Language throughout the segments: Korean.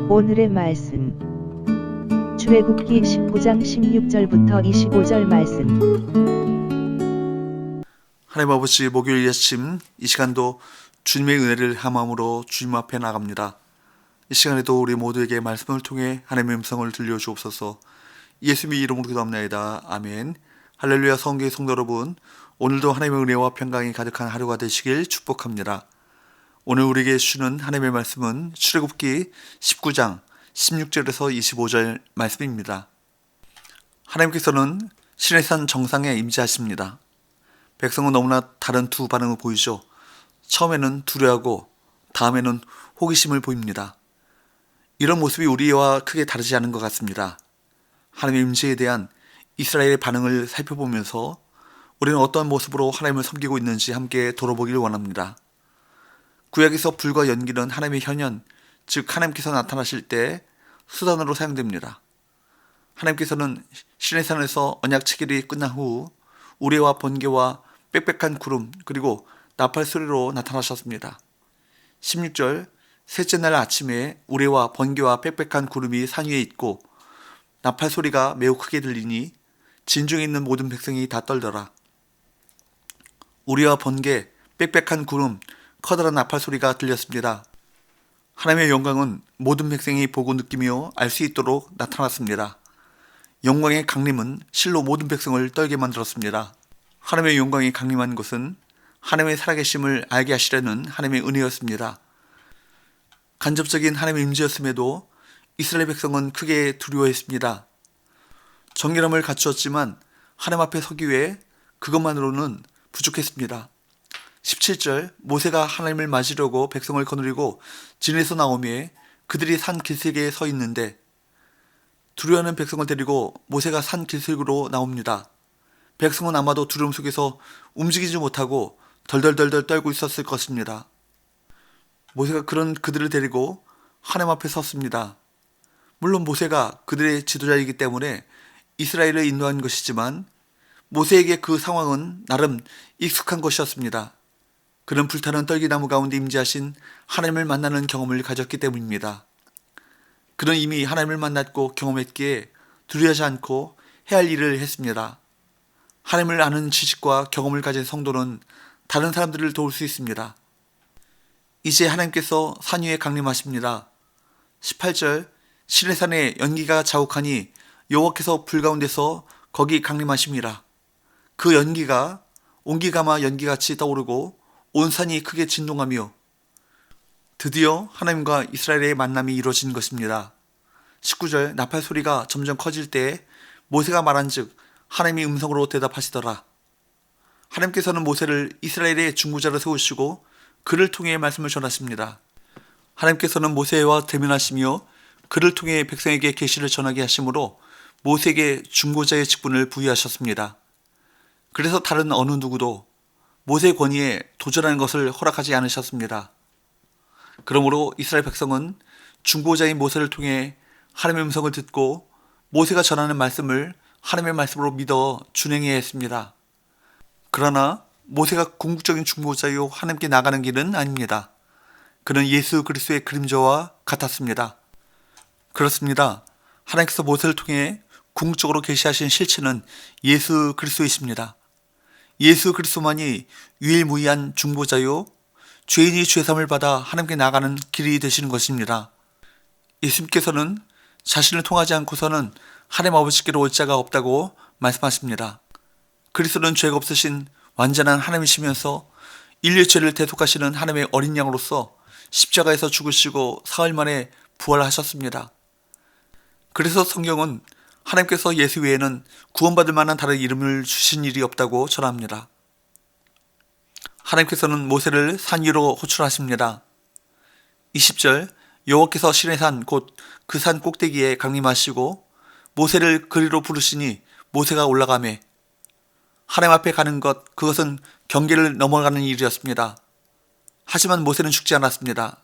오늘의 말씀 출애굽기 19장 16절부터 25절 말씀. 하나님 아버지, 목요일 아침 이 시간도 주님의 은혜를 함함으로 주님 앞에 나갑니다. 이 시간에도 우리 모두에게 말씀을 통해 하나님의 음성을 들려주옵소서. 예수님의 이름으로 기도합니다. 아멘. 할렐루야. 성교의 성도 여러분, 오늘도 하나님의 은혜와 평강이 가득한 하루가 되시길 축복합니다. 오늘 우리에게 주시는 하나님의 말씀은 출애굽기 19장 16절에서 25절 말씀입니다. 하나님께서는 시내산 정상에 임재하십니다. 백성은 너무나 다른 두 반응을 보이죠. 처음에는 두려워하고 다음에는 호기심을 보입니다. 이런 모습이 우리와 크게 다르지 않은 것 같습니다. 하나님의 임재에 대한 이스라엘의 반응을 살펴보면서 우리는 어떠한 모습으로 하나님을 섬기고 있는지 함께 돌아보기를 원합니다. 구약에서 불과 연기는 하나님의 현현, 즉 하나님께서 나타나실 때 수단으로 사용됩니다. 하나님께서는 시내산에서 언약 체결이 끝난 후 우레와 번개와 빽빽한 구름 그리고 나팔 소리로 나타나셨습니다. 16절, 셋째 날 아침에 우레와 번개와 빽빽한 구름이 산 위에 있고 나팔 소리가 매우 크게 들리니 진중에 있는 모든 백성이 다 떨더라. 우레와 번개, 빽빽한 구름, 커다란 나팔 소리가 들렸습니다. 하나님의 영광은 모든 백성이 보고 느끼며 알 수 있도록 나타났습니다. 영광의 강림은 실로 모든 백성을 떨게 만들었습니다. 하나님의 영광이 강림한 것은 하나님의 살아계심을 알게 하시려는 하나님의 은혜였습니다. 간접적인 하나님의 임재였음에도 이스라엘 백성은 크게 두려워했습니다. 정결함을 갖추었지만 하나님 앞에 서기 위해 그것만으로는 부족했습니다. 17절, 모세가 하나님을 맞으려고 백성을 거느리고 진에서 나오매 그들이 산 길목에 서 있는데 두려워하는 백성을 데리고 모세가 산 길목으로 나옵니다. 백성은 아마도 두려움 속에서 움직이지 못하고 덜덜덜덜 떨고 있었을 것입니다. 모세가 그런 그들을 데리고 하나님 앞에 섰습니다. 물론 모세가 그들의 지도자이기 때문에 이스라엘을 인도한 것이지만 모세에게 그 상황은 나름 익숙한 것이었습니다. 그는 불타는 떨기나무 가운데 임재하신 하나님을 만나는 경험을 가졌기 때문입니다. 그는 이미 하나님을 만났고 경험했기에 두려워하지 않고 해야 할 일을 했습니다. 하나님을 아는 지식과 경험을 가진 성도는 다른 사람들을 도울 수 있습니다. 이제 하나님께서 산 위에 강림하십니다. 18절, 시내산에 연기가 자욱하니 여호와께서 불 가운데서 거기 강림하심이라. 그 연기가 온기가마 연기같이 떠오르고 온 산이 크게 진동하며 드디어 하나님과 이스라엘의 만남이 이루어진 것입니다. 19절, 나팔 소리가 점점 커질 때 모세가 말한즉 하나님이 음성으로 대답하시더라. 하나님께서는 모세를 이스라엘의 중보자로 세우시고 그를 통해 말씀을 전하십니다. 하나님께서는 모세와 대면하시며 그를 통해 백성에게 계시를 전하게 하심으로 모세에게 중보자의 직분을 부여하셨습니다. 그래서 다른 어느 누구도 모세의 권위에 도전하는 것을 허락하지 않으셨습니다. 그러므로 이스라엘 백성은 중보자인 모세를 통해 하나님의 음성을 듣고 모세가 전하는 말씀을 하나님의 말씀으로 믿어 준행해야 했습니다. 그러나 모세가 궁극적인 중보자요 하나님께 나가는 길은 아닙니다. 그는 예수 그리스도의 그림자와 같았습니다. 그렇습니다. 하나님께서 모세를 통해 궁극적으로 계시하신 실체는 예수 그리스도이십니다. 예수 그리스도만이 유일무이한 중보자요 죄인이 죄사함을 받아 하나님께 나가는 길이 되시는 것입니다. 예수님께서는 자신을 통하지 않고서는 하나님 아버지께로 올 자가 없다고 말씀하십니다. 그리스도는 죄가 없으신 완전한 하나님이시면서 인류의 죄를 대속하시는 하나님의 어린 양으로서 십자가에서 죽으시고 사흘 만에 부활하셨습니다. 그래서 성경은 하나님께서 예수 외에는 구원받을 만한 다른 이름을 주신 일이 없다고 전합니다. 하나님께서는 모세를 산 위로 호출하십니다. 20절, 여호와께서 시내산 곧 그 산 꼭대기에 강림하시고 모세를 그리로 부르시니 모세가 올라가매 하나님 앞에 가는 것, 그것은 경계를 넘어가는 일이었습니다. 하지만 모세는 죽지 않았습니다.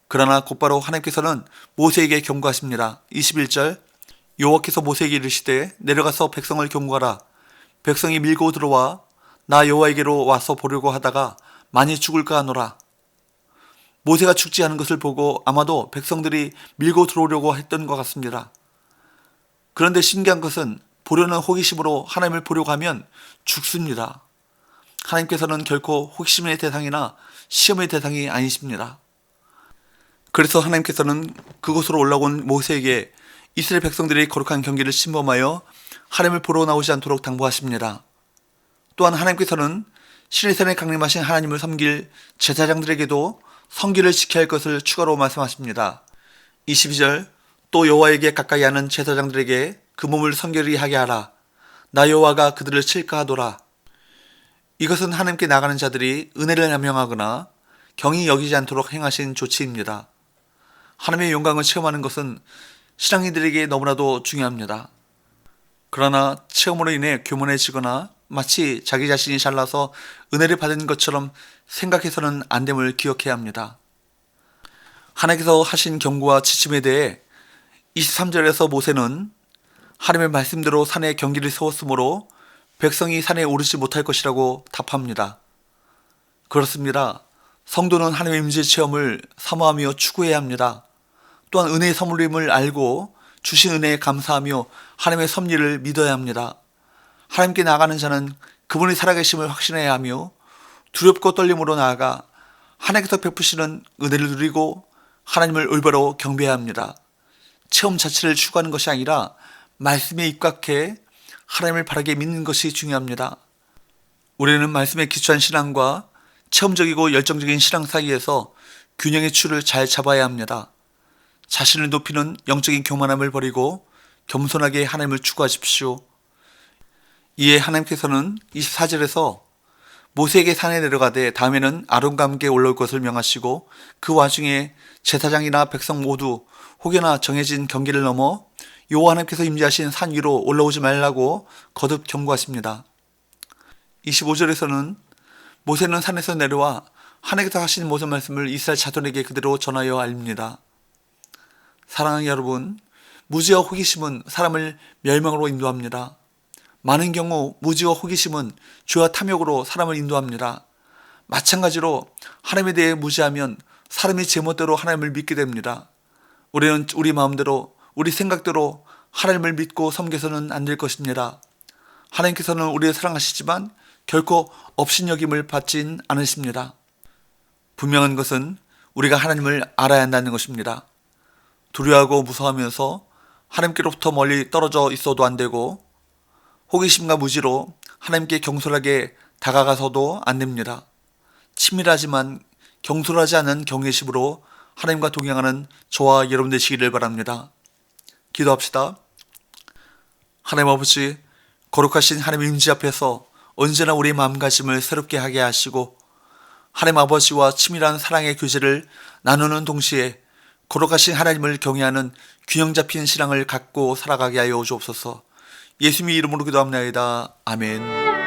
그러나 곧바로 하나님께서는 모세에게 경고하십니다. 21절, 여호와께서 모세에게 이르시되 내려가서 백성을 경고하라. 백성이 밀고 들어와 나 여호와에게로 와서 보려고 하다가 많이 죽을까 하노라. 모세가 죽지 않은 것을 보고 아마도 백성들이 밀고 들어오려고 했던 것 같습니다. 그런데 신기한 것은 보려는 호기심으로 하나님을 보려고 하면 죽습니다. 하나님께서는 결코 호기심의 대상이나 시험의 대상이 아니십니다. 그래서 하나님께서는 그곳으로 올라온 모세에게 이스라엘 백성들이 거룩한 경기를 침범하여 하나님을 보러 나오지 않도록 당부하십니다. 또한 하나님께서는 시내산에 강림하신 하나님을 섬길 제사장들에게도 성기를 지켜야 할 것을 추가로 말씀하십니다. 22절 또 여호와에게 가까이 하는 제사장들에게 그 몸을 성결히 하게 하라. 나 여호와가 그들을 칠까 하노라. 이것은 하나님께 나가는 자들이 은혜를 남용하거나 경히 여기지 않도록 행하신 조치입니다. 하나님의 영광을 체험하는 것은 신앙인들에게 너무나도 중요합니다. 그러나 체험으로 인해 교만해지거나 마치 자기 자신이 잘나서 은혜를 받은 것처럼 생각해서는 안 됨을 기억해야 합니다. 하나님께서 하신 경고와 지침에 대해 23절에서 모세는 하나님의 말씀대로 산에 경기를 세웠으므로 백성이 산에 오르지 못할 것이라고 답합니다. 그렇습니다. 성도는 하나님의 임재 체험을 사모하며 추구해야 합니다. 또한 은혜의 선물임을 알고 주신 은혜에 감사하며 하나님의 섭리를 믿어야 합니다. 하나님께 나아가는 자는 그분이 살아계심을 확신해야 하며 두렵고 떨림으로 나아가 하나님께서 베푸시는 은혜를 누리고 하나님을 올바로 경배해야 합니다. 체험 자체를 추구하는 것이 아니라 말씀에 입각해 하나님을 바르게 믿는 것이 중요합니다. 우리는 말씀에 기초한 신앙과 체험적이고 열정적인 신앙 사이에서 균형의 추를 잘 잡아야 합니다. 자신을 높이는 영적인 교만함을 버리고 겸손하게 하나님을 추구하십시오. 이에 하나님께서는 24절에서 모세에게 산에 내려가되 다음에는 아론과 함께 올라올 것을 명하시고 그 와중에 제사장이나 백성 모두 혹여나 정해진 경계를 넘어 여호와 하나님께서 임재하신 산 위로 올라오지 말라고 거듭 경고하십니다. 25절에서는 모세는 산에서 내려와 하나님께서 하신 모든 말씀을 이스라엘 자손에게 그대로 전하여 알립니다. 사랑하는 여러분, 무지와 호기심은 사람을 멸망으로 인도합니다. 많은 경우 무지와 호기심은 죄와 탐욕으로 사람을 인도합니다. 마찬가지로 하나님에 대해 무지하면 사람이 제멋대로 하나님을 믿게 됩니다. 우리는 우리 마음대로 우리 생각대로 하나님을 믿고 섬겨서는 안 될 것입니다. 하나님께서는 우리를 사랑하시지만 결코 업신여김을 받진 않으십니다. 분명한 것은 우리가 하나님을 알아야 한다는 것입니다. 두려워하고 무서워하면서 하나님께로부터 멀리 떨어져 있어도 안 되고 호기심과 무지로 하나님께 경솔하게 다가가서도 안 됩니다. 치밀하지만 경솔하지 않은 경외심으로 하나님과 동행하는 저와 여러분 되시기를 바랍니다. 기도합시다. 하나님 아버지, 거룩하신 하나님의 임재 앞에서 언제나 우리의 마음가짐을 새롭게 하게 하시고 하나님 아버지와 치밀한 사랑의 교제를 나누는 동시에 거룩하신 하나님을 경외하는 균형 잡힌 신앙을 갖고 살아가게 하여 주옵소서. 예수님의 이름으로 기도합나이다. 아멘.